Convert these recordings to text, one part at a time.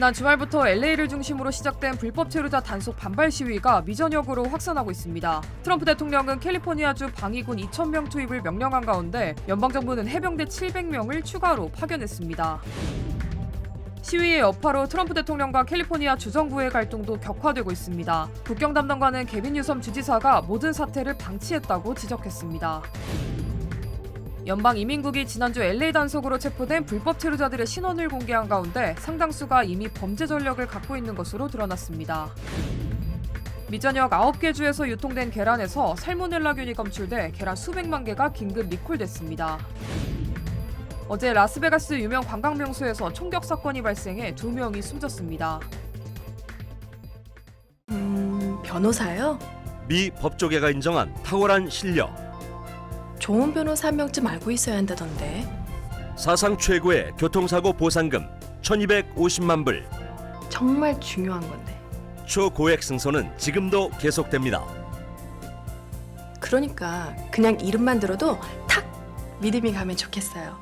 지난 주말부터 LA를 중심으로 시작된 불법 체류자 단속 반발 시위가 미전역으로 확산하고 있습니다. 트럼프 대통령은 캘리포니아주 방위군 2,000명 투입을 명령한 가운데 연방정부는 해병대 700명을 추가로 파견했습니다. 시위의 여파로 트럼프 대통령과 캘리포니아 주정부의 갈등도 격화되고 있습니다. 국경 담당관은 개빈 뉴섬 주지사가 모든 사태를 방치했다고 지적했습니다. 연방이민국이 지난주 LA 단속으로 체포된 불법 체류자들의 신원을 공개한 가운데 상당수가 이미 범죄 전력을 갖고 있는 것으로 드러났습니다. 미전역 9개 주에서 유통된 계란에서 살모넬라균이 검출돼 계란 수백만 개가 긴급 리콜됐습니다. 어제 라스베가스 유명 관광명소에서 총격 사건이 발생해 2명이 숨졌습니다. 변호사요? 미 법조계가 인정한 탁월한 실력. 좋은 변호사 한 명쯤 알고 있어야 한다던데. 사상 최고의 교통사고 보상금 1,250만 불. 정말 중요한 건데. 초고액 승소는 지금도 계속됩니다. 그러니까 그냥 이름만 들어도 탁 믿음이 가면 좋겠어요.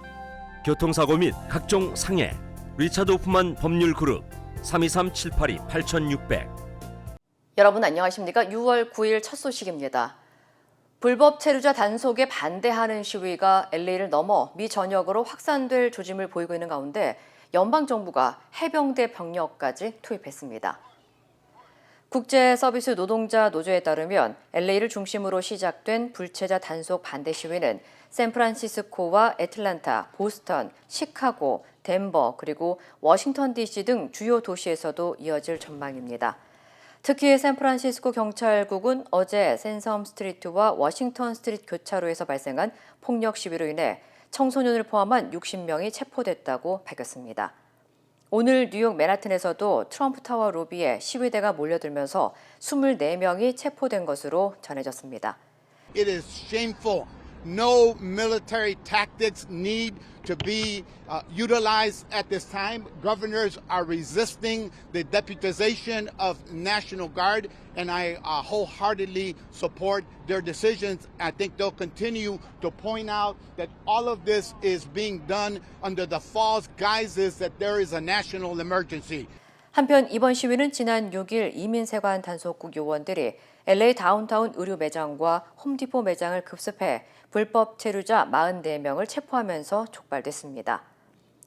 교통사고 및 각종 상해. 리차드 호프만 법률그룹 323-782-8600. 여러분 안녕하십니까? 6월 9일 첫 소식입니다. 불법 체류자 단속에 반대하는 시위가 LA를 넘어 미 전역으로 확산될 조짐을 보이고 있는 가운데 연방정부가 해병대 병력까지 투입했습니다. 국제서비스 노동자 노조에 따르면 LA를 중심으로 시작된 불체자 단속 반대 시위는 샌프란시스코와 애틀랜타, 보스턴, 시카고, 덴버, 그리고 워싱턴 DC 등 주요 도시에서도 이어질 전망입니다. 특히 샌프란시스코 경찰국은 어제 센섬 스트리트와 워싱턴 스트리트 교차로에서 발생한 폭력 시위로 인해 청소년을 포함한 60명이 체포됐다고 밝혔습니다. 오늘 뉴욕 맨하튼에서도 트럼프 타워 로비에 시위대가 몰려들면서 24명이 체포된 것으로 전해졌습니다. It is shameful. No military tactics need to be utilized at this time. Governors are resisting the deputization of National Guard, and I wholeheartedly support their decisions. I think they'll continue to point out that all of this is being done under the false guises that there is a national emergency. 한편 이번 시위는 지난 6일 이민세관 단속국 요원들이 LA 다운타운 의류 매장과 홈디포 매장을 급습해 불법 체류자 44명을 체포하면서 촉발됐습니다.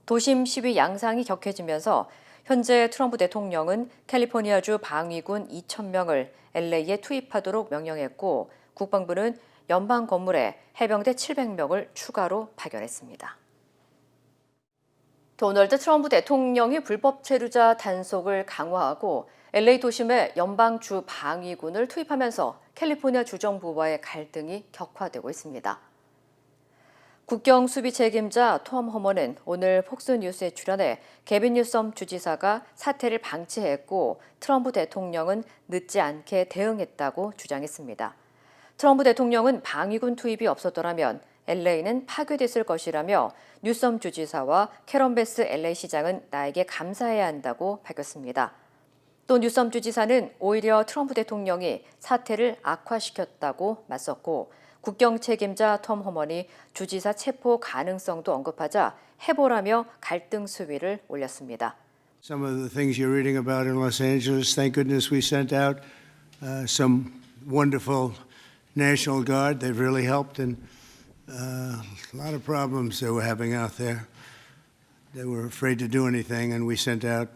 도심 시위 양상이 격해지면서 현재 트럼프 대통령은 캘리포니아주 방위군 2,000명을 LA에 투입하도록 명령했고 국방부는 연방 건물에 해병대 700명을 추가로 파견했습니다. 도널드 트럼프 대통령이 불법 체류자 단속을 강화하고 LA 도심에 연방주 방위군을 투입하면서 캘리포니아 주정부와의 갈등이 격화되고 있습니다. 국경 수비 책임자 톰 호머는 오늘 폭스뉴스에 출연해 개빈 뉴섬 주지사가 사태를 방치했고 트럼프 대통령은 늦지 않게 대응했다고 주장했습니다. 트럼프 대통령은 방위군 투입이 없었더라면 LA는 파괴됐을 것이라며 뉴섬 주지사와 캐런 베스 LA 시장은 나에게 감사해야 한다고 밝혔습니다. 또 뉴섬 주지사는 오히려 트럼프 대통령이 사태를 악화시켰다고 맞섰고 국경 책임자 톰 호먼이 주지사 체포 가능성도 언급하자 해보라며 갈등 수위를 올렸습니다. Some of the things you're reading about in Los Angeles, thank goodness we sent out some wonderful National Guard. They've really helped in a lot of problems they were having out there. They were afraid to do anything, and we sent out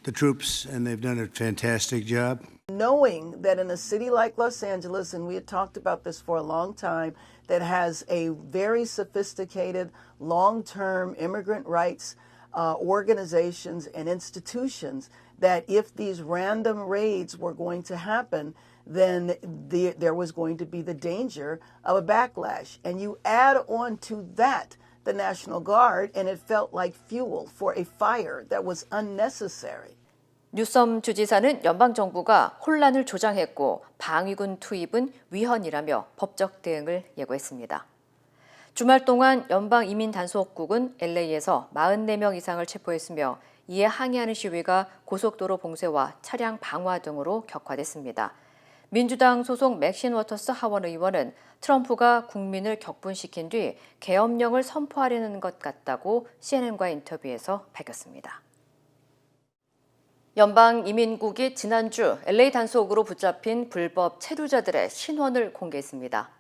the troops, and they've done a fantastic job. Knowing that in a city like Los Angeles, and we had talked about this for a long time, that has a very sophisticated long-term immigrant rights organizations and institutions, that if these random raids were going to happen, then there was going to be the danger of a backlash. And you add on to that the National Guard, and it felt like fuel for a fire that was unnecessary. 뉴섬 주지사는 연방정부가 혼란을 조장했고 방위군 투입은 위헌이라며 법적 대응을 예고했습니다. 주말 동안 연방이민단속국은 LA에서 44명 이상을 체포했으며 이에 항의하는 시위가 고속도로 봉쇄와 차량 방화 등으로 격화됐습니다. 민주당 소속 맥신 워터스 하원 의원은 트럼프가 국민을 격분시킨 뒤 계엄령을 선포하려는 것 같다고 CNN과의 인터뷰에서 밝혔습니다. 연방이민국이 지난주 LA 단속으로 붙잡힌 불법 체류자들의 신원을 공개했습니다.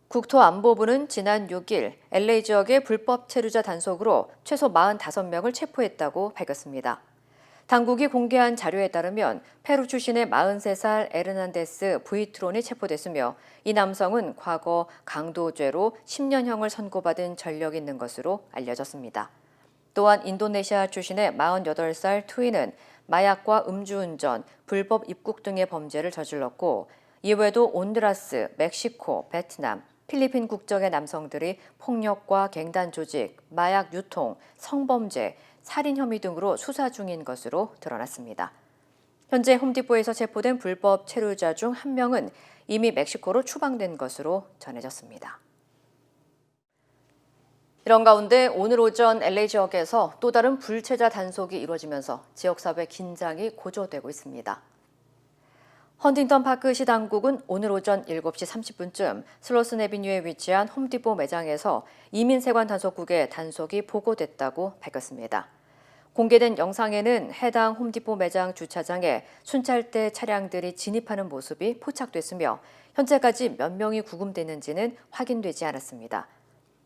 국토안보부는 지난 6일 LA 지역의 불법 체류자 단속으로 최소 45명을 체포했다고 밝혔습니다. 당국이 공개한 자료에 따르면 페루 출신의 43살 에르난데스 부이트론이 체포됐으며 이 남성은 과거 강도죄로 10년형을 선고받은 전력이 있는 것으로 알려졌습니다. 또한 인도네시아 출신의 48살 투이는 마약과 음주운전, 불법 입국 등의 범죄를 저질렀고 이외에도 온두라스, 멕시코, 베트남, 필리핀 국적의 남성들이 폭력과 갱단 조직, 마약 유통, 성범죄, 살인 혐의 등으로 수사 중인 것으로 드러났습니다. 현재 홈디포에서 체포된 불법 체류자 중 한 명은 이미 멕시코로 추방된 것으로 전해졌습니다. 이런 가운데 오늘 오전 LA 지역에서 또 다른 불체자 단속이 이루어지면서 지역사회 긴장이 고조되고 있습니다. 헌팅턴 파크시 당국은 오늘 오전 7시 30분쯤 슬로슨 애비뉴에 위치한 홈디포 매장에서 이민세관 단속국에 단속이 보고됐다고 밝혔습니다. 공개된 영상에는 해당 홈디포 매장 주차장에 순찰대 차량들이 진입하는 모습이 포착됐으며 현재까지 몇 명이 구금됐는지는 확인되지 않았습니다.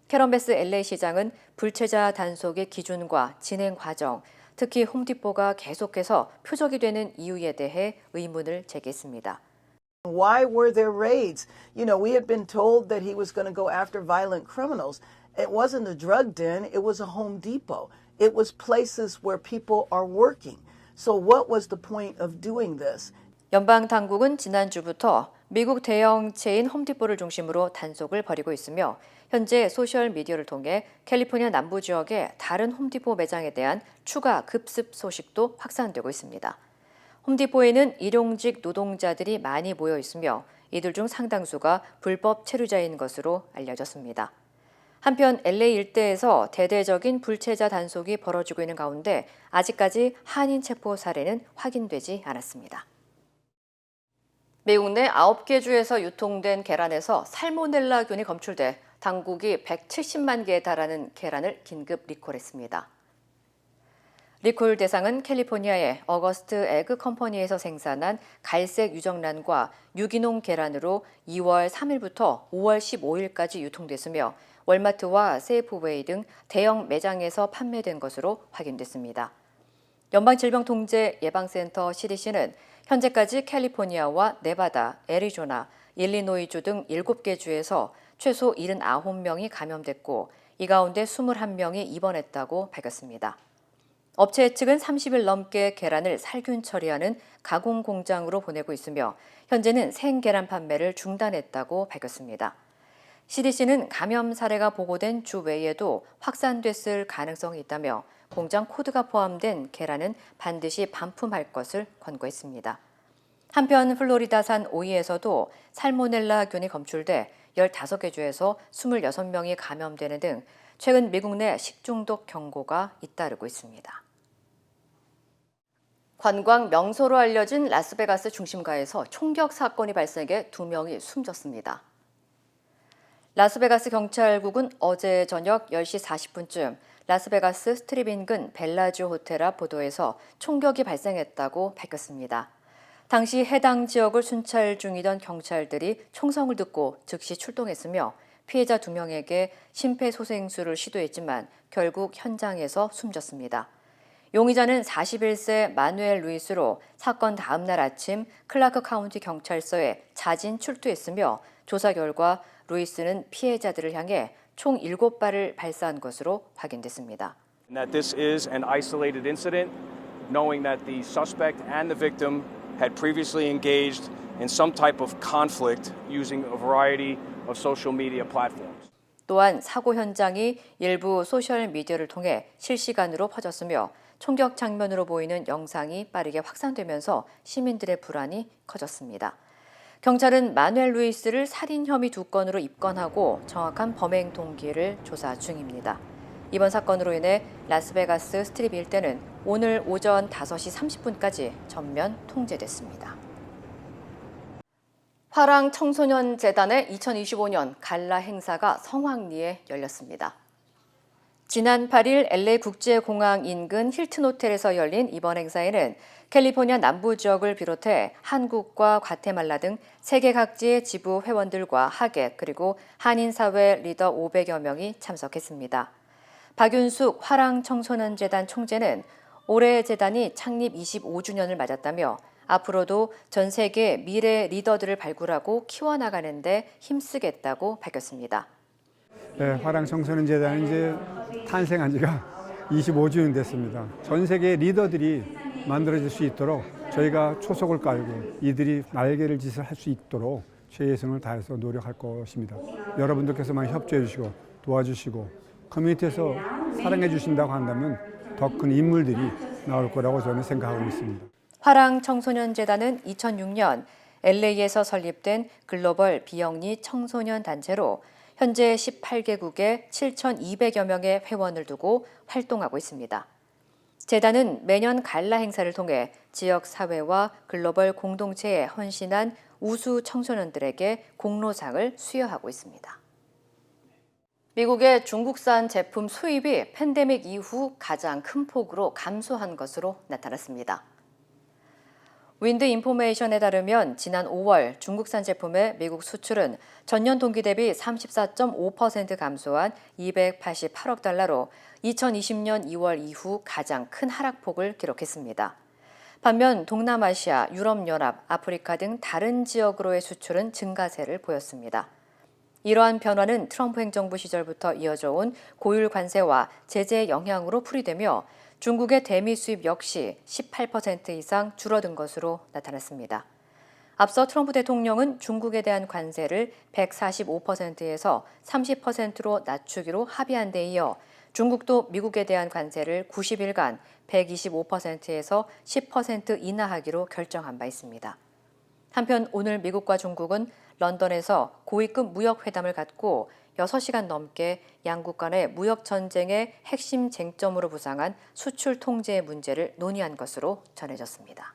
캐런 베스 LA 시장은 불체자 단속의 기준과 진행 과정, 특히 홈디포가 계속해서 표적이 되는 이유에 대해 의문을 제기했습니다. Why were there raids? You know, we had been told that he was going to go after violent criminals. It wasn't a drug den, it was a Home Depot. It was places where people are working. So what was the point of doing this? 연방 당국은 지난주부터 미국 대형 체인 홈디포를 중심으로 단속을 벌이고 있으며 현재 소셜 미디어를 통해 캘리포니아 남부 지역의 다른 홈디포 매장에 대한 추가 급습 소식도 확산되고 있습니다. 홈디포에는 일용직 노동자들이 많이 모여 있으며 이들 중 상당수가 불법 체류자인 것으로 알려졌습니다. 한편 LA 일대에서 대대적인 불체자 단속이 벌어지고 있는 가운데 아직까지 한인 체포 사례는 확인되지 않았습니다. 미국 내 9개 주에서 유통된 계란에서 살모넬라균이 검출돼 당국이 170만 개에 달하는 계란을 긴급 리콜했습니다. 리콜 대상은 캘리포니아의 어거스트 에그 컴퍼니에서 생산한 갈색 유정란과 유기농 계란으로 2월 3일부터 5월 15일까지 유통됐으며 월마트와 세이프웨이 등 대형 매장에서 판매된 것으로 확인됐습니다. 연방질병통제예방센터 CDC는 현재까지 캘리포니아와 네바다, 애리조나, 일리노이주 등 7개 주에서 최소 79명이 감염됐고 이 가운데 21명이 입원했다고 밝혔습니다. 업체 측은 30일 넘게 계란을 살균 처리하는 가공 공장으로 보내고 있으며 현재는 생계란 판매를 중단했다고 밝혔습니다. CDC는 감염 사례가 보고된 주 외에도 확산됐을 가능성이 있다며 공장 코드가 포함된 계란은 반드시 반품할 것을 권고했습니다. 한편 플로리다산 오이에서도 살모넬라균이 검출돼 15개 주에서 26명이 감염되는 등 최근 미국 내 식중독 경고가 잇따르고 있습니다. 관광 명소로 알려진 라스베가스 중심가에서 총격 사건이 발생해 2명이 숨졌습니다. 라스베가스 경찰국은 어제 저녁 10시 40분쯤 라스베가스 스트립 인근 벨라지오 호텔 앞 보도에서 총격이 발생했다고 밝혔습니다. 당시 해당 지역을 순찰 중이던 경찰들이 총성을 듣고 즉시 출동했으며 피해자 2명에게 심폐소생술을 시도했지만 결국 현장에서 숨졌습니다. 용의자는 41세 마누엘 루이스로 사건 다음 날 아침 클라크 카운티 경찰서에 자진 출두했으며 조사 결과 루이스는 피해자들을 향해 총 7발을 발사한 것으로 확인됐습니다. That this is an isolated incident, knowing that the suspect and the victim had previously engaged in some type of conflict using a variety of social media platforms. 또한 사고 현장이 일부 소셜 미디어를 통해 실시간으로 퍼졌으며 총격 장면으로 보이는 영상이 빠르게 확산되면서 시민들의 불안이 커졌습니다. 경찰은 마누엘 루이스를 살인 혐의 2건으로 입건하고 정확한 범행 동기를 조사 중입니다. 이번 사건으로 인해 라스베가스 스트립 일대는 오늘 오전 5시 30분까지 전면 통제됐습니다. 화랑 청소년 재단의 2025년 갈라 행사가 성황리에 열렸습니다. 지난 8일 LA 국제공항 인근 힐튼 호텔에서 열린 이번 행사에는 캘리포니아 남부 지역을 비롯해 한국과 과테말라 등 세계 각지의 지부 회원들과 하객 그리고 한인사회 리더 500여 명이 참석했습니다. 박윤숙 화랑청소년재단 총재는 올해 재단이 창립 25주년을 맞았다며 앞으로도 전 세계 미래 리더들을 발굴하고 키워나가는 데 힘쓰겠다고 밝혔습니다. 네, 화랑청소년재단은 이제 탄생한 지가 25주년 됐습니다. 전 세계 리더들이 만들어질 수 있도록 저희가 초석을 깔고 이들이 날개를 짓을 할 수 있도록 최선을 다해서 노력할 것입니다. 여러분들께서 많이 협조해 주시고 도와주시고 커뮤니티에서 사랑해 주신다고 한다면 더 큰 인물들이 나올 거라고 저는 생각하고 있습니다. 화랑청소년재단은 2006년 LA에서 설립된 글로벌 비영리 청소년 단체로 현재 18개국에 7,200여 명의 회원을 두고 활동하고 있습니다. 재단은 매년 갈라 행사를 통해 지역 사회와 글로벌 공동체에 헌신한 우수 청소년들에게 공로상을 수여하고 있습니다. 미국의 중국산 제품 수입이 팬데믹 이후 가장 큰 폭으로 감소한 것으로 나타났습니다. 윈드 인포메이션에 따르면 지난 5월 중국산 제품의 미국 수출은 전년 동기 대비 34.5% 감소한 288억 달러로 2020년 2월 이후 가장 큰 하락폭을 기록했습니다. 반면 동남아시아, 유럽연합, 아프리카 등 다른 지역으로의 수출은 증가세를 보였습니다. 이러한 변화는 트럼프 행정부 시절부터 이어져 온 고율 관세와 제재 영향으로 풀이되며 중국의 대미 수입 역시 18% 이상 줄어든 것으로 나타났습니다. 앞서 트럼프 대통령은 중국에 대한 관세를 145%에서 30%로 낮추기로 합의한 데 이어 중국도 미국에 대한 관세를 90일간 125%에서 10% 인하하기로 결정한 바 있습니다. 한편 오늘 미국과 중국은 런던에서 고위급 무역회담을 갖고 6시간 넘게 양국 간의 무역 전쟁의 핵심 쟁점으로 부상한 수출 통제의 문제를 논의한 것으로 전해졌습니다.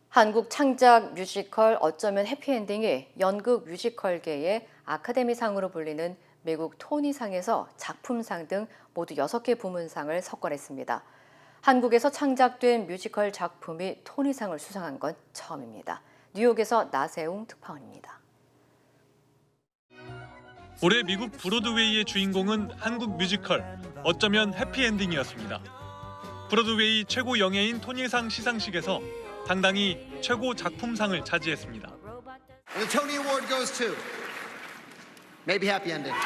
한국 창작 뮤지컬 어쩌면 해피엔딩이 연극 뮤지컬계의 아카데미상으로 불리는 미국 토니상에서 작품상 등 모두 6개 부문상을 석권했습니다. 한국에서 창작된 뮤지컬 작품이 토니상을 수상한 건 처음입니다. 뉴욕에서 나세웅 특파원입니다. 올해 미국 브로드웨이의 주인공은 한국 뮤지컬 어쩌면 해피엔딩이었습니다. 브로드웨이 최고 영예인 토니상 시상식에서 당당히 최고 작품상을 차지했습니다. The Tony Award goes to maybe Happy Ending.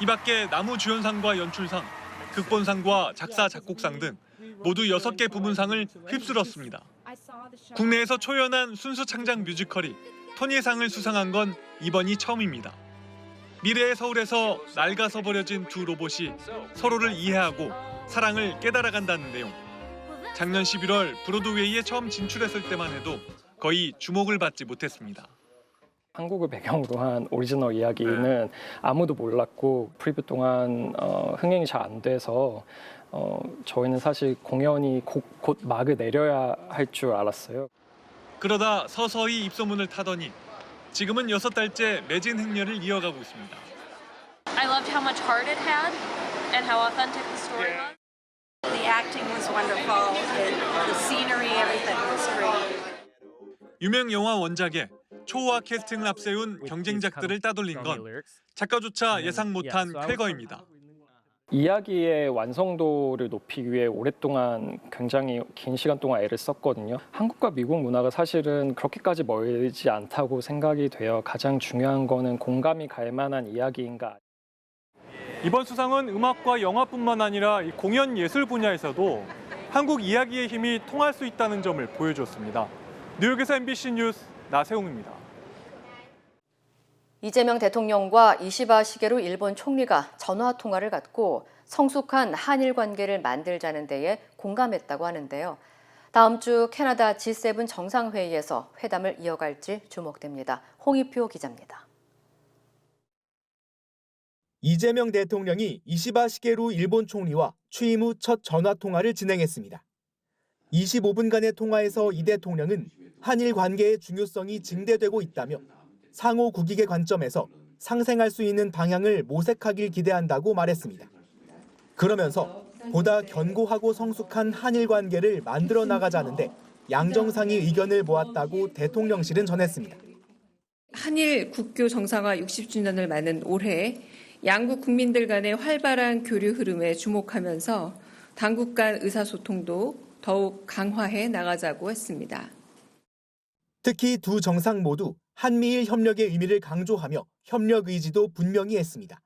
이 밖에 나무주연상과 연출상, 극본상과 작사 작곡상 등 모두 6개 부문상을 휩쓸었습니다. 국내에서 초연한 순수 창작 뮤지컬이 토니상을 수상한 건 이번이 처음입니다. 미래의 서울에서 낡아서 버려진 두 로봇이 서로를 이해하고 사랑을 깨달아간다는 내용. 작년 11월 브로드웨이에 처음 진출했을 때만 해도 거의 주목을 받지 못했습니다. 한국을 배경으로 한 오리지널 이야기는 아무도 몰랐고 프리뷰 동안 흥행이 잘 안 돼서 저희는 사실 공연이 곧 막을 내려야 할 줄 알았어요. 그러다 서서히 입소문을 타더니 지금은 6달째 매진 행렬을 이어가고 있습니다. I loved how much heart it had and how authentic the story was. The acting was wonderful. The scenery, everything was great. 유명 영화 원작에 초호화 캐스팅을 앞세운 경쟁작들을 따돌린 건 작가조차 예상 못한 쾌거입니다. 이야기의 완성도를 높이기 위해 오랫동안 굉장히 긴 시간 동안 애를 썼거든요. 한국과 미국 문화가 사실은 그렇게까지 멀지 않다고 생각이 돼요. 가장 중요한 거는 공감이 갈 만한 이야기인가. 이번 수상은 음악과 영화뿐만 아니라 공연 예술 분야에서도 한국 이야기의 힘이 통할 수 있다는 점을 보여줬습니다. 뉴욕에서 MBC 뉴스 나세웅입니다. 이재명 대통령과 이시바 시게루 일본 총리가 전화 통화를 갖고 성숙한 한일 관계를 만들자는 데에 공감했다고 하는데요. 다음 주 캐나다 G7 정상회의에서 회담을 이어갈지 주목됩니다. 홍익표 기자입니다. 이재명 대통령이 이시바 시게루 일본 총리와 취임 후 첫 전화 통화를 진행했습니다. 25분간의 통화에서 이 대통령은 한일 관계의 중요성이 증대되고 있다며 상호 국익의 관점에서 상생할 수 있는 방향을 모색하길 기대한다고 말했습니다. 그러면서 보다 견고하고 성숙한 한일 관계를 만들어 나가자는데 양정상이 의견을 모았다고 대통령실은 전했습니다. 한일 국교 정상화 60주년을 맞는 올해 양국 국민들 간의 활발한 교류 흐름에 주목하면서 당국 간 의사소통도 더욱 강화해 나가자고 했습니다. 특히 두 정상 모두 한미일 협력의 의미를 강조하며 협력 의지도 분명히 했습니다.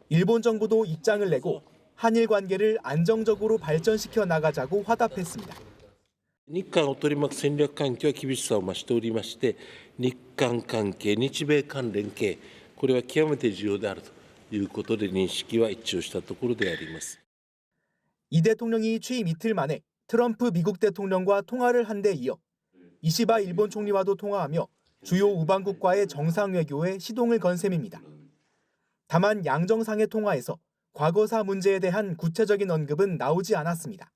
일본 정부도 입장을 내고 한일 관계를 안정적으로 발전시켜 나가자고 화답했습니다. 日韓を取り巻く戦略環境は厳しさを増しておりまして、日韓関係、日米韓連携、これは極めて重要であるということで認識は一致をしたところであります。 이 대통령이 취임 이틀 만에 트럼프 미국 대통령과 통화를 한 데 이어 이시바 일본 총리와도 통화하며 주요 우방국과의 정상 외교에 시동을 건 셈입니다. 다만 양정상의 통화에서 과거사 문제에 대한 구체적인 언급은 나오지 않았습니다.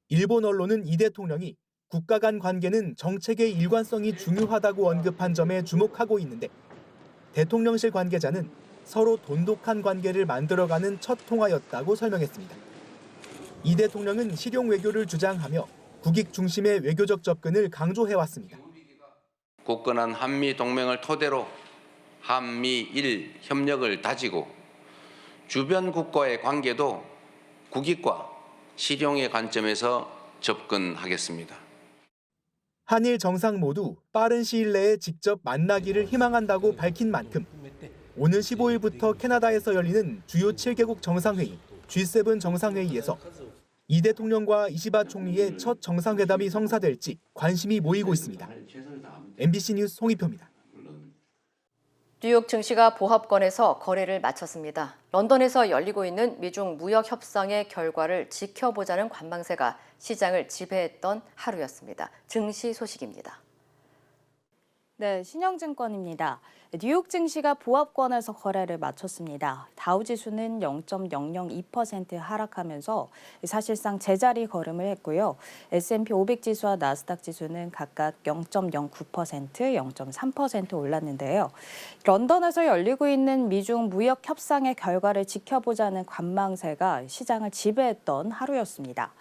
일본 언론은 이 대통령이 국가 간 관계는 정책의 일관성이 중요하다고 언급한 점에 주목하고 있는데 대통령실 관계자는 서로 돈독한 관계를 만들어가는 첫 통화였다고 설명했습니다. 이 대통령은 실용 외교를 주장하며 국익 중심의 외교적 접근을 강조해왔습니다. 굳건한 한미 동맹을 토대로 한미일 협력을 다지고 주변 국가의 관계도 국익과 실용의 관점에서 접근하겠습니다. 한일 정상 모두 빠른 시일 내에 직접 만나기를 희망한다고 밝힌 만큼 오는 15일부터 캐나다에서 열리는 주요 7개국 정상회의, G7 정상회의에서 이 대통령과 이시바 총리의 첫 정상회담이 성사될지 관심이 모이고 있습니다. MBC 뉴스 홍익표입니다. 뉴욕 증시가 보합권에서 거래를 마쳤습니다. 런던에서 열리고 있는 미중 무역 협상의 결과를 지켜보자는 관망세가 시장을 지배했던 하루였습니다. 증시 소식입니다. 네, 신영증권입니다. 뉴욕 증시가 보합권에서 거래를 마쳤습니다. 다우지수는 0.002% 하락하면서 사실상 제자리 걸음을 했고요. S&P 500 지수와 나스닥 지수는 각각 0.09%, 0.3% 올랐는데요. 런던에서 열리고 있는 미중 무역 협상의 결과를 지켜보자는 관망세가 시장을 지배했던 하루였습니다.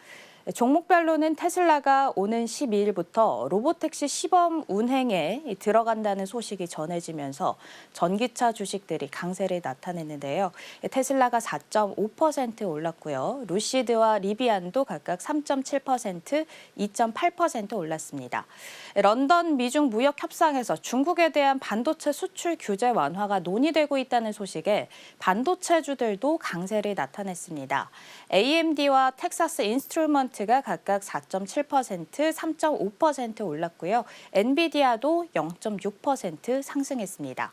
종목별로는 테슬라가 오는 12일부터 로보택시 시범 운행에 들어간다는 소식이 전해지면서 전기차 주식들이 강세를 나타냈는데요. 테슬라가 4.5% 올랐고요. 루시드와 리비안도 각각 3.7%, 2.8% 올랐습니다. 런던 미중 무역 협상에서 중국에 대한 반도체 수출 규제 완화가 논의되고 있다는 소식에 반도체주들도 강세를 나타냈습니다. AMD와 텍사스 인스트루먼트가 각각 4.7%, 3.5% 올랐고요. 엔비디아도 0.6% 상승했습니다.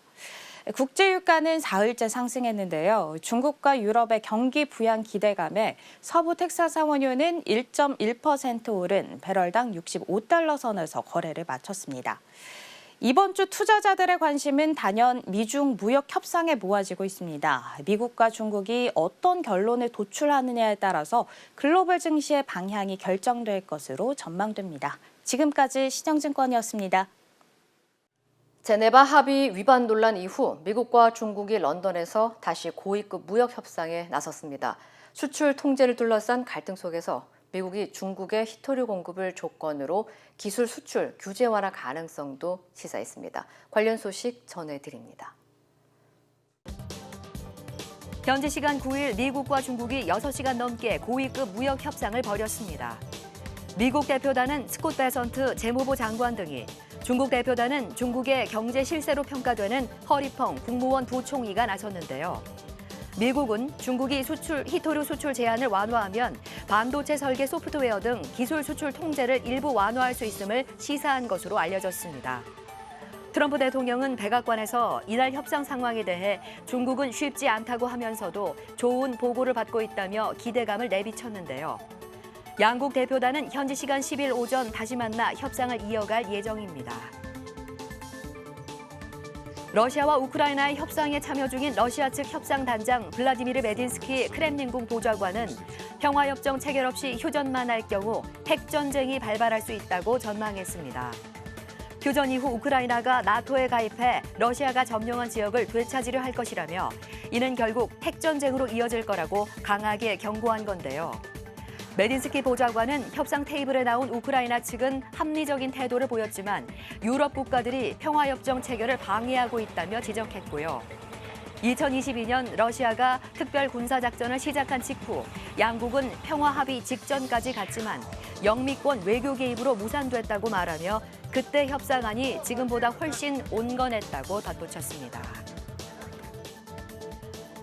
국제유가는 사흘째 상승했는데요. 중국과 유럽의 경기 부양 기대감에 서부 텍사스 원유는 1.1% 오른 배럴당 65달러 선에서 거래를 마쳤습니다. 이번 주 투자자들의 관심은 단연 미중 무역 협상에 모아지고 있습니다. 미국과 중국이 어떤 결론을 도출하느냐에 따라서 글로벌 증시의 방향이 결정될 것으로 전망됩니다. 지금까지 신영증권이었습니다. 제네바 합의 위반 논란 이후 미국과 중국이 런던에서 다시 고위급 무역 협상에 나섰습니다. 수출 통제를 둘러싼 갈등 속에서 미국이 중국의 히토류 공급을 조건으로 기술 수출 규제 완화 가능성도 시사했습니다. 관련 소식 전해드립니다. 현지 시간 9일 미국과 중국이 6시간 넘게 고위급 무역 협상을 벌였습니다. 미국 대표단은 스콧 베선트 재무부 장관 등이, 중국 대표단은 중국의 경제 실세로 평가되는 허리펑 국무원 부총리가 나섰는데요. 미국은 중국이 히토류 수출 제한을 완화하면 반도체 설계 소프트웨어 등 기술 수출 통제를 일부 완화할 수 있음을 시사한 것으로 알려졌습니다. 트럼프 대통령은 백악관에서 이날 협상 상황에 대해 중국은 쉽지 않다고 하면서도 좋은 보고를 받고 있다며 기대감을 내비쳤는데요. 양국 대표단은 현지 시간 10일 오전 다시 만나 협상을 이어갈 예정입니다. 러시아와 우크라이나의 협상에 참여 중인 러시아 측 협상단장 블라디미르 메딘스키 크렘린궁 보좌관은 평화협정 체결 없이 휴전만 할 경우 핵전쟁이 발발할 수 있다고 전망했습니다. 휴전 이후 우크라이나가 나토에 가입해 러시아가 점령한 지역을 되찾으려 할 것이라며 이는 결국 핵전쟁으로 이어질 거라고 강하게 경고한 건데요. 메딘스키 보좌관은 협상 테이블에 나온 우크라이나 측은 합리적인 태도를 보였지만 유럽 국가들이 평화협정 체결을 방해하고 있다며 지적했고요. 2022년 러시아가 특별 군사작전을 시작한 직후 양국은 평화 합의 직전까지 갔지만 영미권 외교 개입으로 무산됐다고 말하며 그때 협상안이 지금보다 훨씬 온건했다고 덧붙였습니다.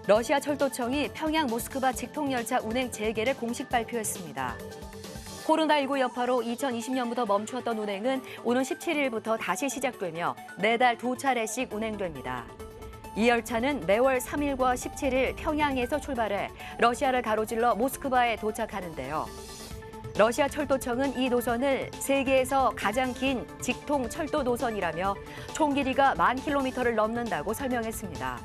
러시아 철도청이 평양 모스크바 직통열차 운행 재개를 공식 발표했습니다. 코로나19 여파로 2020년부터 멈추었던 운행은 오는 17일부터 다시 시작되며 매달 2차례씩 운행됩니다. 이 열차는 매월 3일과 17일 평양에서 출발해 러시아를 가로질러 모스크바에 도착하는데요. 러시아 철도청은 이 노선을 세계에서 가장 긴 직통 철도 노선이라며 총 길이가 10,000km를 넘는다고 설명했습니다.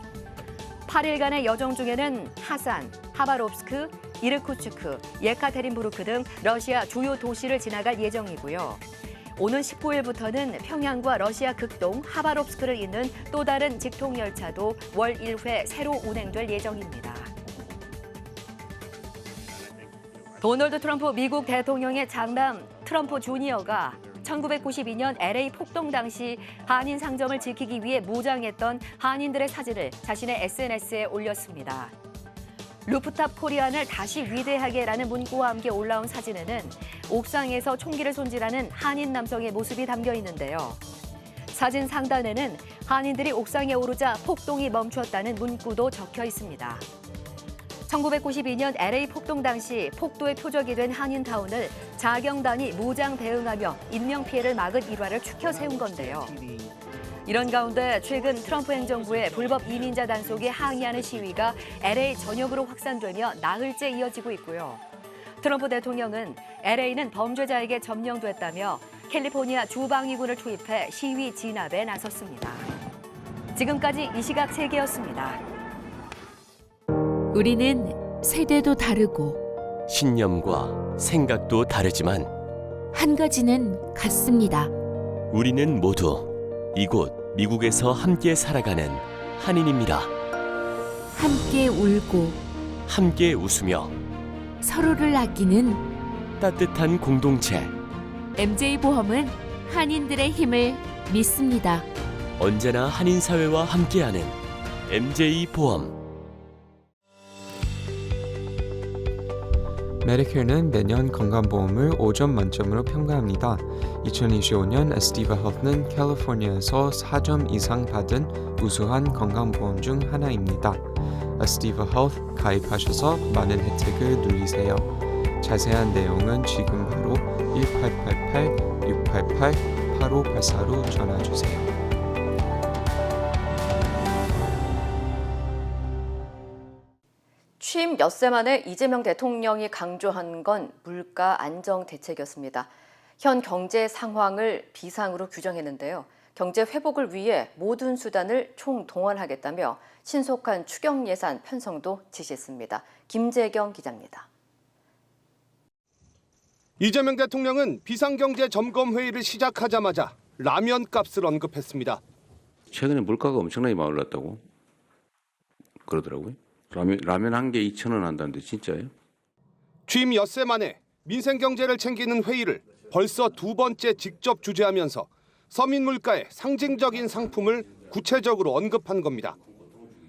8일간의 여정 중에는 하산, 하바롭스크, 이르쿠츠크, 예카테린부르크 등 러시아 주요 도시를 지나갈 예정이고요. 오는 19일부터는 평양과 러시아 극동 하바롭스크를 잇는 또 다른 직통 열차도 월 1회 새로 운행될 예정입니다. 도널드 트럼프 미국 대통령의 장남 트럼프 주니어가 1992년 LA 폭동 당시 한인 상점을 지키기 위해 무장했던 한인들의 사진을 자신의 SNS에 올렸습니다. 루프탑 코리안을 다시 위대하게라는 문구와 함께 올라온 사진에는 옥상에서 총기를 손질하는 한인 남성의 모습이 담겨 있는데요. 사진 상단에는 한인들이 옥상에 오르자 폭동이 멈췄다는 문구도 적혀 있습니다. 1992년 LA 폭동 당시 폭도의 표적이 된 한인타운을 자경단이 무장 대응하며 인명피해를 막은 일화를 추켜 세운 건데요. 이런 가운데 최근 트럼프 행정부의 불법 이민자 단속에 항의하는 시위가 LA 전역으로 확산되며 나흘째 이어지고 있고요. 트럼프 대통령은 LA는 범죄자에게 점령됐다며 캘리포니아 주방위군을 투입해 시위 진압에 나섰습니다. 지금까지 이 시각 세계였습니다. 우리는 세대도 다르고 신념과 생각도 다르지만 한 가지는 같습니다. 우리는 모두 이곳 미국에서 함께 살아가는 한인입니다. 함께 울고 함께 웃으며 서로를 아끼는 따뜻한 공동체. MJ보험은 한인들의 힘을 믿습니다. 언제나 한인 사회와 함께하는 MJ보험. 메디케어는 매년 건강보험을 5점 만점으로 평가합니다. 2025년 에스티바 헬스는 캘리포니아에서 4점 이상 받은 우수한 건강보험 중 하나입니다. 에스티바 헬스 가입하셔서 많은 혜택을 누리세요. 자세한 내용은 지금 바로 1888-688-8584로 전화주세요. 취임 엿새 만에 이재명 대통령이 강조한 건 물가 안정 대책이었습니다. 현 경제 상황을 비상으로 규정했는데요. 경제 회복을 위해 모든 수단을 총동원하겠다며 신속한 추경 예산 편성도 지시했습니다. 김재경 기자입니다. 이재명 대통령은 비상경제점검회의를 시작하자마자 라면 값을 언급했습니다. 최근에 물가가 엄청나게 많이 올랐다고 그러더라고요. 라면 한 개 2,000원 한다는데 진짜예요? 취임 엿새 만에 민생 경제를 챙기는 회의를 벌써 두 번째 직접 주재하면서 서민 물가의 상징적인 상품을 구체적으로 언급한 겁니다.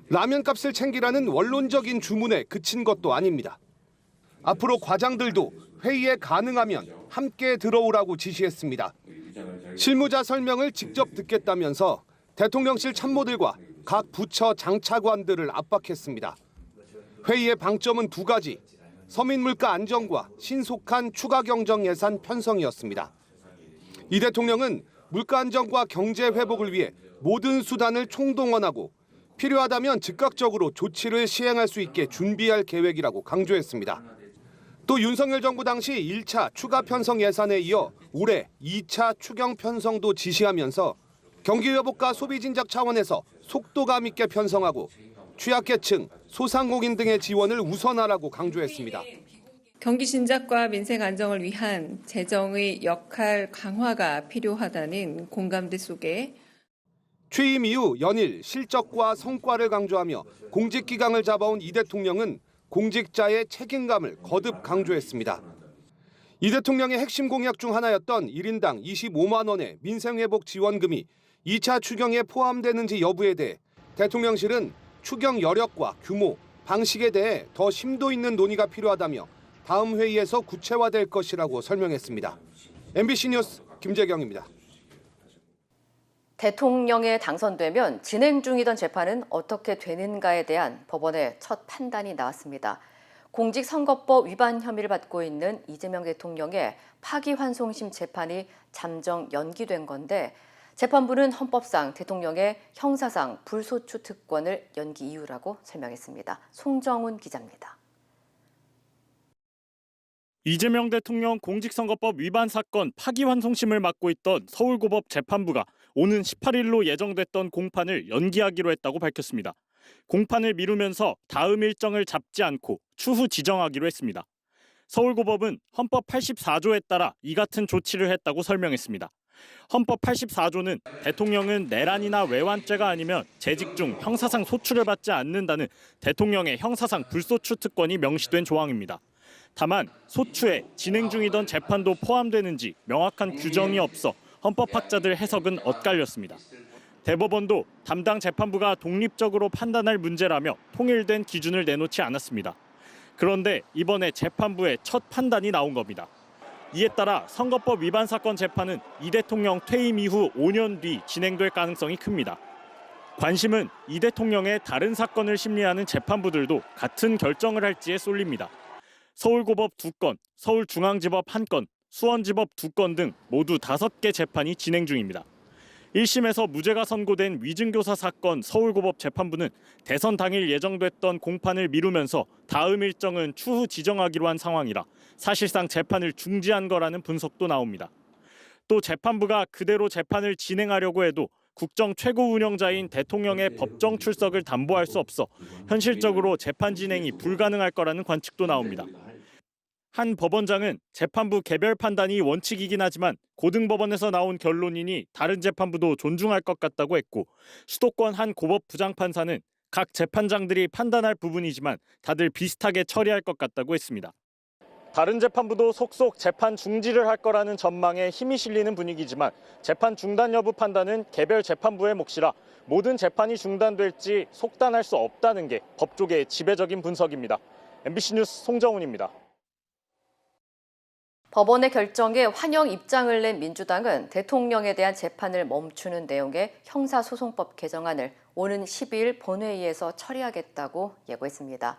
라면 값을 챙기라는 원론적인 주문에 그친 것도 아닙니다. 앞으로 과장들도 회의에 가능하면 함께 들어오라고 지시했습니다. 실무자 설명을 직접 듣겠다면서 대통령실 참모들과 각 부처 장차관들을 압박했습니다. 회의의 방점은 두 가지, 서민 물가 안정과 신속한 추가 경정 예산 편성이었습니다. 이 대통령은 물가 안정과 경제 회복을 위해 모든 수단을 총동원하고 필요하다면 즉각적으로 조치를 시행할 수 있게 준비할 계획이라고 강조했습니다. 또 윤석열 정부 당시 1차 추가 편성 예산에 이어 올해 2차 추경 편성도 지시하면서 경기 회복과 소비 진작 차원에서 속도감 있게 편성하고 취약계층, 소상공인 등의 지원을 우선하라고 강조했습니다. 경기 진작과 민생 안정을 위한 재정의 역할 강화가 필요하다는 공감대 속에 취임 이후 연일 실적과 성과를 강조하며 공직기강을 잡아온 이 대통령은 공직자의 책임감을 거듭 강조했습니다. 이 대통령의 핵심 공약 중 하나였던 1인당 25만 원의 민생회복 지원금이 2차 추경에 포함되는지 여부에 대해 대통령실은 추경 여력과 규모, 방식에 대해 더 심도 있는 논의가 필요하다며 다음 회의에서 구체화될 것이라고 설명했습니다. MBC 뉴스 김재경입니다. 대통령에 당선되면 진행 중이던 재판은 어떻게 되는가에 대한 법원의 첫 판단이 나왔습니다. 공직선거법 위반 혐의를 받고 있는 이재명 대통령의 파기환송심 재판이 잠정 연기된 건데 재판부는 헌법상 대통령의 형사상 불소추 특권을 연기 이유라고 설명했습니다. 송정훈 기자입니다. 이재명 대통령 공직선거법 위반 사건 파기환송심을 맡고 있던 서울고법 재판부가 오는 18일로 예정됐던 공판을 연기하기로 했다고 밝혔습니다. 공판을 미루면서 다음 일정을 잡지 않고 추후 지정하기로 했습니다. 서울고법은 헌법 84조에 따라 이 같은 조치를 했다고 설명했습니다. 헌법 84조는 대통령은 내란이나 외환죄가 아니면 재직 중 형사상 소추를 받지 않는다는 대통령의 형사상 불소추 특권이 명시된 조항입니다. 다만 소추에 진행 중이던 재판도 포함되는지 명확한 규정이 없어 헌법학자들 해석은 엇갈렸습니다. 대법원도 담당 재판부가 독립적으로 판단할 문제라며 통일된 기준을 내놓지 않았습니다. 그런데 이번에 재판부의 첫 판단이 나온 겁니다. 이에 따라 선거법 위반 사건 재판은 이 대통령 퇴임 이후 5년 뒤 진행될 가능성이 큽니다. 관심은 이 대통령의 다른 사건을 심리하는 재판부들도 같은 결정을 할지에 쏠립니다. 서울고법 2건, 서울중앙지법 1건, 수원지법 2건 등 모두 5개 재판이 진행 중입니다. 1심에서 무죄가 선고된 위증교사 사건 서울고법 재판부는 대선 당일 예정됐던 공판을 미루면서 다음 일정은 추후 지정하기로 한 상황이라 사실상 재판을 중지한 거라는 분석도 나옵니다. 또 재판부가 그대로 재판을 진행하려고 해도 국정 최고 운영자인 대통령의 법정 출석을 담보할 수 없어 현실적으로 재판 진행이 불가능할 거라는 관측도 나옵니다. 한 법원장은 재판부 개별 판단이 원칙이긴 하지만 고등법원에서 나온 결론이니 다른 재판부도 존중할 것 같다고 했고 수도권 한 고법 부장판사는 각 재판장들이 판단할 부분이지만 다들 비슷하게 처리할 것 같다고 했습니다. 다른 재판부도 속속 재판 중지를 할 거라는 전망에 힘이 실리는 분위기지만 재판 중단 여부 판단은 개별 재판부의 몫이라 모든 재판이 중단될지 속단할 수 없다는 게 법조계의 지배적인 분석입니다. MBC 뉴스 송정훈입니다. 법원의 결정에 환영 입장을 낸 민주당은 대통령에 대한 재판을 멈추는 내용의 형사소송법 개정안을 오는 12일 본회의에서 처리하겠다고 예고했습니다.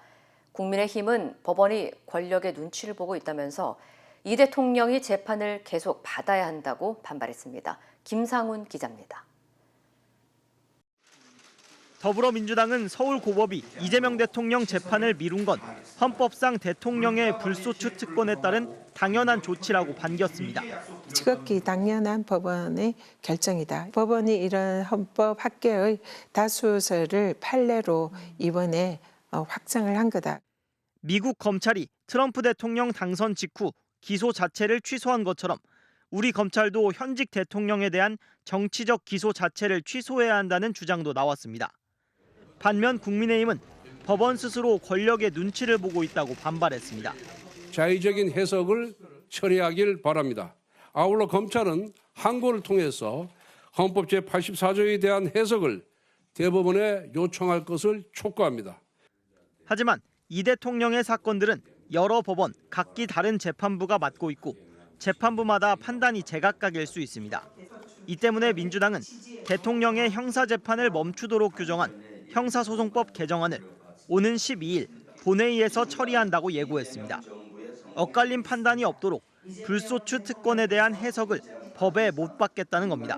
국민의힘은 법원이 권력의 눈치를 보고 있다면서 이 대통령이 재판을 계속 받아야 한다고 반발했습니다. 김상훈 기자입니다. 더불어민주당은 서울고법이 이재명 대통령 재판을 미룬 건 헌법상 대통령의 불소추 특권에 따른 당연한 조치라고 반겼습니다. 지극히 당연한 법원의 결정이다. 법원이 이런 헌법 학계의 다수설을 판례로 이번에 확정을 한 거다. 미국 검찰이 트럼프 대통령 당선 직후 기소 자체를 취소한 것처럼 우리 검찰도 현직 대통령에 대한 정치적 기소 자체를 취소해야 한다는 주장도 나왔습니다. 반면 국민의힘은 법원 스스로 권력의 눈치를 보고 있다고 반발했습니다. 자의적인 해석을 처리하길 바랍니다. 아울러 검찰은 항고를 통해서 헌법 제84조에 대한 해석을 대법원에 요청할 것을 촉구합니다. 하지만 이 대통령의 사건들은 여러 법원, 각기 다른 재판부가 맡고 있고 재판부마다 판단이 제각각일 수 있습니다. 이 때문에 민주당은 대통령의 형사재판을 멈추도록 규정한 형사소송법 개정안을 오는 12일 본회의에서 처리한다고 예고했습니다. 엇갈린 판단이 없도록 불소추 특권에 대한 해석을 법에 못 받겠다는 겁니다.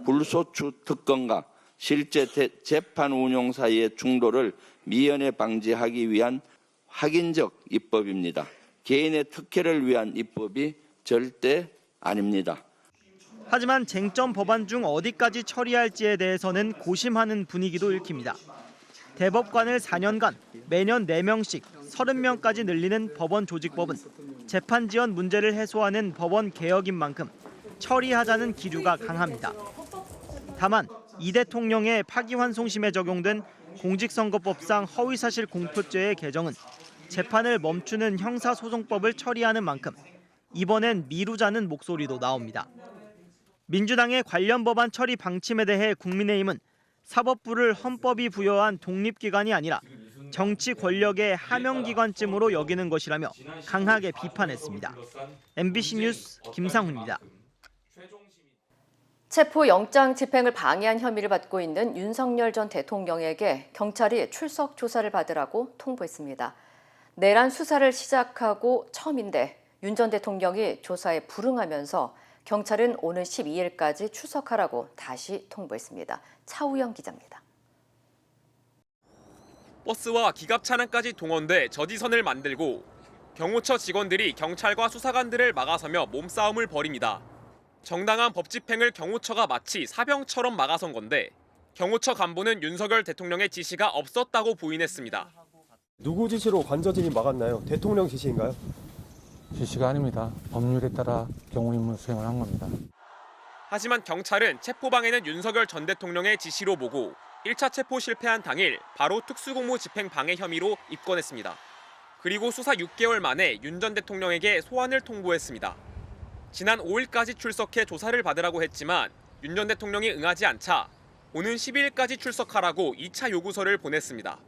불소추 특권과 실제 재판 운용 사이의 충돌을 미연에 방지하기 위한 확인적 입법입니다. 개인의 특혜를 위한 입법이 절대 아닙니다. 하지만 쟁점 법안 중 어디까지 처리할지에 대해서는 고심하는 분위기도 읽힙니다. 대법관을 4년간 매년 4명씩 30명까지 늘리는 법원 조직법은 재판 지연 문제를 해소하는 법원 개혁인 만큼 처리하자는 기류가 강합니다. 다만 이 대통령의 파기환송심에 적용된 공직선거법상 허위사실 공표죄의 개정은 재판을 멈추는 형사소송법을 처리하는 만큼 이번엔 미루자는 목소리도 나옵니다. 민주당의 관련 법안 처리 방침에 대해 국민의힘은 사법부를 헌법이 부여한 독립기관이 아니라 정치 권력의 하명기관쯤으로 여기는 것이라며 강하게 비판했습니다. MBC 뉴스 김상훈입니다. 체포영장 집행을 방해한 혐의를 받고 있는 윤석열 전 대통령에게 경찰이 출석 조사를 받으라고 통보했습니다. 내란 수사를 시작하고 처음인데 윤 전 대통령이 조사에 불응하면서 경찰은 오는 12일까지 출석하라고 다시 통보했습니다. 차우영 기자입니다. 버스와 기갑 차량까지 동원돼 저지선을 만들고 경호처 직원들이 경찰과 수사관들을 막아서며 몸싸움을 벌입니다. 정당한 법 집행을 경호처가 마치 사병처럼 막아선 건데 경호처 간부는 윤석열 대통령의 지시가 없었다고 부인했습니다. 누구 지시로 관저진이 막았나요? 대통령 지시인가요? 지시가 아닙니다. 법률에 따라 경호 임무 수행을 한 겁니다. 하지만 경찰은 체포방해는 윤석열 전 대통령의 지시로 보고 1차 체포 실패한 당일 바로 특수공무 집행 방해 혐의로 입건했습니다. 그리고 수사 6개월 만에 윤 전 대통령에게 소환을 통보했습니다. 지난 5일까지 출석해 조사를 받으라고 했지만 윤 전 대통령이 응하지 않자 오는 12일까지 출석하라고 2차 요구서를 보냈습니다.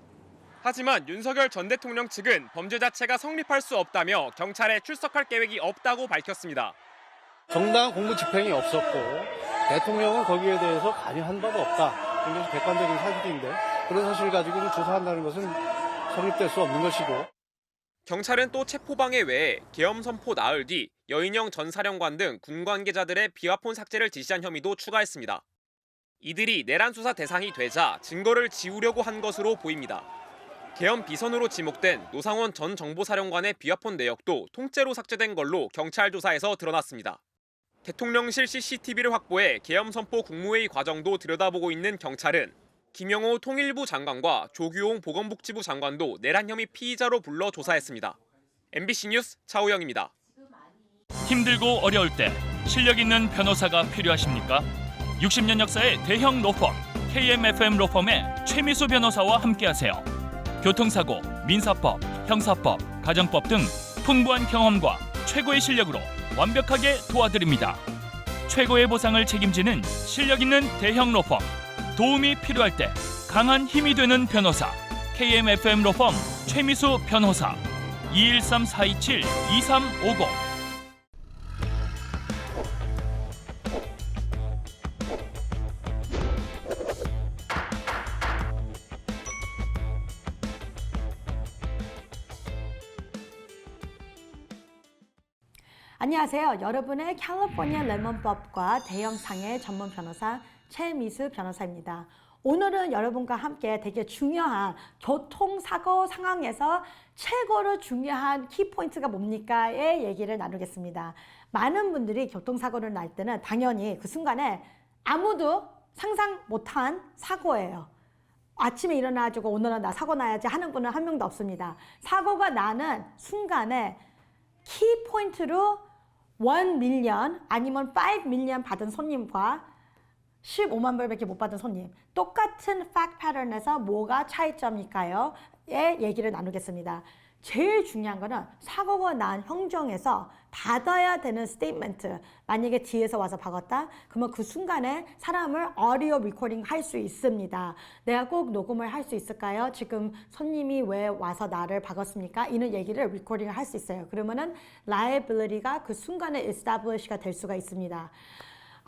하지만 윤석열 전 대통령 측은 범죄 자체가 성립할 수 없다며 경찰에 출석할 계획이 없다고 밝혔습니다. 정당한 공무 집행이 없었고 대통령은 거기에 대해서 관여한 바도 없다. 굉장히 객관적인 사실인데 그런 사실을 가지고 조사한다는 것은 성립될 수 없는 것이고. 경찰은 또 체포방해 외에 계엄 선포 나흘 뒤 여인영 전 사령관 등 군 관계자들의 비화폰 삭제를 지시한 혐의도 추가했습니다. 이들이 내란 수사 대상이 되자 증거를 지우려고 한 것으로 보입니다. 계엄 비선으로 지목된 노상원 전 정보사령관의 비화폰 내역도 통째로 삭제된 걸로 경찰 조사에서 드러났습니다. 대통령실 CCTV를 확보해 계엄 선포 국무회의 과정도 들여다보고 있는 경찰은 김영호 통일부 장관과 조규홍 보건복지부 장관도 내란 혐의 피의자로 불러 조사했습니다. MBC 뉴스 차우영입니다. 힘들고 어려울 때 실력 있는 변호사가 필요하십니까? 60년 역사의 대형 로펌 KMFM 로펌의 최미수 변호사와 함께하세요. 교통사고, 민사법, 형사법, 가정법 등 풍부한 경험과 최고의 실력으로 완벽하게 도와드립니다. 최고의 보상을 책임지는 실력 있는 대형 로펌. 도움이 필요할 때 강한 힘이 되는 변호사. KMFM 로펌 최미수 변호사. 213-427-2350. 안녕하세요. 여러분의 캘리포니아 레몬법과 대형 상해 전문 변호사 최미수 변호사입니다. 오늘은 여러분과 함께 되게 중요한 교통사고 상황에서 최고로 중요한 키포인트가 뭡니까의 얘기를 나누겠습니다. 많은 분들이 교통사고를 날 때는 당연히 그 순간에 아무도 상상 못한 사고예요. 아침에 일어나가지고 오늘은 나 사고 나야지 하는 분은 한 명도 없습니다. 사고가 나는 순간에 키포인트로 1 밀리언 아니면 5 밀리언 받은 손님과 15만 불밖에 못 받은 손님, 똑같은 fact pattern에서 뭐가 차이점일까요? 의 얘기를 나누겠습니다. 제일 중요한 거는 사고가 난 형정에서 받아야 되는 스테이트먼트. 만약에 뒤에서 와서 박았다? 그러면 그 순간에 사람을 오디오 리코딩 할 수 있습니다. 내가 꼭 녹음을 할 수 있을까요? 지금 손님이 왜 와서 나를 박았습니까? 이런 얘기를 리코딩을 할 수 있어요. 그러면은 liability가 그 순간에 establish가 될 수가 있습니다.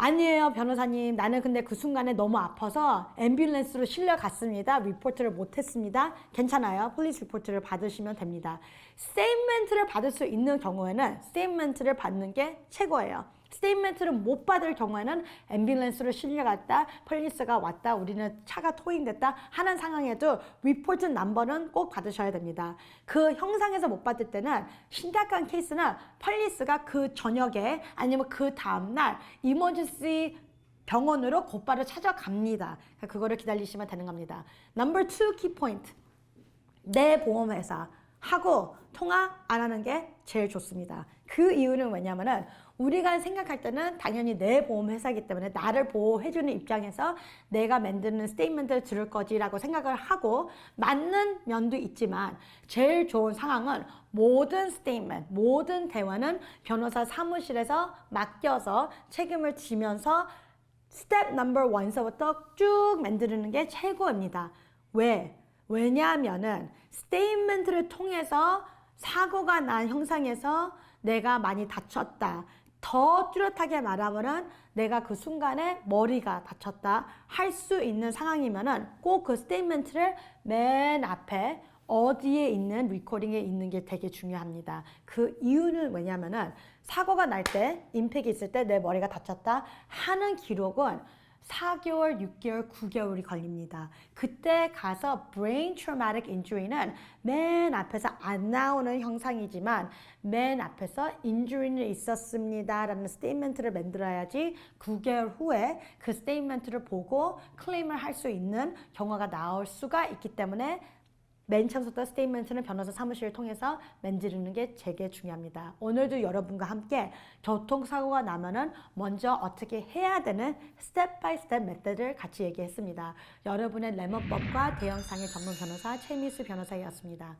아니에요, 변호사님. 나는 근데 그 순간에 너무 아파서 앰뷸런스로 실려갔습니다. 리포트를 못했습니다. 괜찮아요. 폴리스 리포트를 받으시면 됩니다. 스테이트먼트를 받을 수 있는 경우에는 스테이트먼트를 받는 게 최고예요. 스테이트먼트를 못 받을 경우에는 앰뷸런스로 실려갔다, 폴리스가 왔다, 우리는 차가 토잉됐다 하는 상황에도 리포트 넘버는 꼭 받으셔야 됩니다. 그 형상에서 못 받을 때는 심각한 케이스는 폴리스가 그 저녁에 아니면 그 다음날 이머전시 병원으로 곧바로 찾아갑니다. 그거를 기다리시면 되는 겁니다. Number 2 key point. 내 보험회사하고 통화 안 하는 게 제일 좋습니다. 그 이유는 뭐냐면은 우리가 생각할 때는 당연히 내 보험회사이기 때문에 나를 보호해주는 입장에서 내가 만드는 스테이트먼트를 들을 거지라고 생각을 하고 맞는 면도 있지만 제일 좋은 상황은 모든 스테이트먼트, 모든 대화는 변호사 사무실에서 맡겨서 책임을 지면서 스텝 넘버 1서부터 쭉 만드는 게 최고입니다. 왜냐하면은 스테이트먼트를 통해서 사고가 난 형상에서 내가 많이 다쳤다. 더 뚜렷하게 말하면은 내가 그 순간에 머리가 다쳤다 할 수 있는 상황이면은 꼭 그 스테이트먼트를 맨 앞에 어디에 있는 리코딩에 있는 게 되게 중요합니다. 그 이유는 뭐냐면은 사고가 날 때, 임팩이 있을 때 내 머리가 다쳤다 하는 기록은 4개월, 6개월, 9개월이 걸립니다. 그때 가서 brain traumatic injury는 맨 앞에서 안 나오는 형상이지만 맨 앞에서 injury는 있었습니다 라는 스테이트먼트를 만들어야지 9개월 후에 그 스테이트먼트를 보고 클레임을 할 수 있는 경우가 나올 수가 있기 때문에 맨 처음부터 스테이트먼트는 변호사 사무실을 통해서 만지르는 게 되게 중요합니다. 오늘도 여러분과 함께 교통사고가 나면은 먼저 어떻게 해야 되는 스텝 바이 스텝 메서드를 같이 얘기했습니다. 여러분의 레몬법과 대형상해 전문 변호사 최미수 변호사였습니다.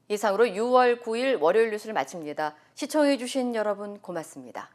이상으로 6월 9일 월요일 뉴스를 마칩니다. 시청해주신 여러분 고맙습니다.